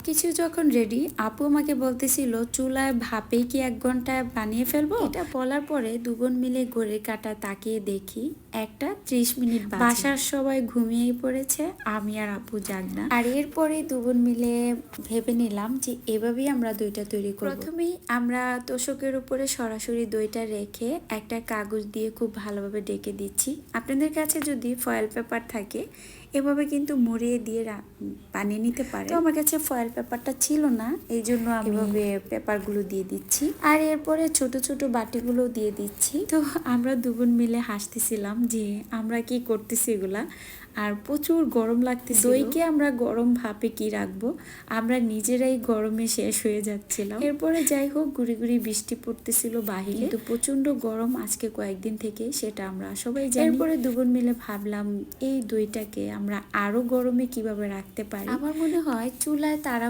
সবকিছু যখন রেডি, আপু আমাকে বলতেছিল চুলায় ভাপে কি 1 ঘন্টায় বানিয়ে ফেলবো। এটা বলার পরে দুবোন মিলে ঘড়ির কাঁটা তাকিয়ে দেখি 1টা 30 মিনিট বাসার সবাই ঘুমিয়ে পড়েছে, আমি আর আপু জাগনা। আর এরপরে দুবোন মিলে ভেবে নিলাম যে এভাবেই আমরা দইটা তৈরি করব। প্রথমেই আমরা তোশকের উপরে সরাসরি দইটা রেখে একটা কাগজ দিয়ে খুব ভালোভাবে ডেকে দিচ্ছি। আপনাদের কাছে যদি ফয়েল পেপার থাকে এভাবে কিন্তু মুড়িয়ে দিয়ে বানিয়ে নিতে পারে। তো আমার কাছে ফয়েল পেপারটা ছিল না, এই জন্য আমি এভাবে পেপারগুলো দিয়ে দিচ্ছি। আর এরপরে ছোট ছোট বাটিগুলো দিয়ে দিচ্ছি। তো আমরা দুবোন মিলে হাসতেছিলাম যে আমরা কি করতেছি এগুলা। আর প্রচুর গরম লাগতেছিল। দইকে আমরা গরম ভাপে কি রাখবো, আমরা নিজেরাই গরমে শেষ হয়ে যাচ্ছিলাম। এরপরে যাই হোক, গুড়ি গুড়ি বৃষ্টি পড়তেছিল বাহিরে, কিন্তু প্রচন্ড গরম আজকে কয়েকদিন থেকে, সেটা আমরা সবাই জানি। এরপরে দুবোন মিলে ভাবলাম এই দইটাকে আমরা আরো গরমে কিভাবে রাখতে পারি। আমার মনে হয় চুলায় তারা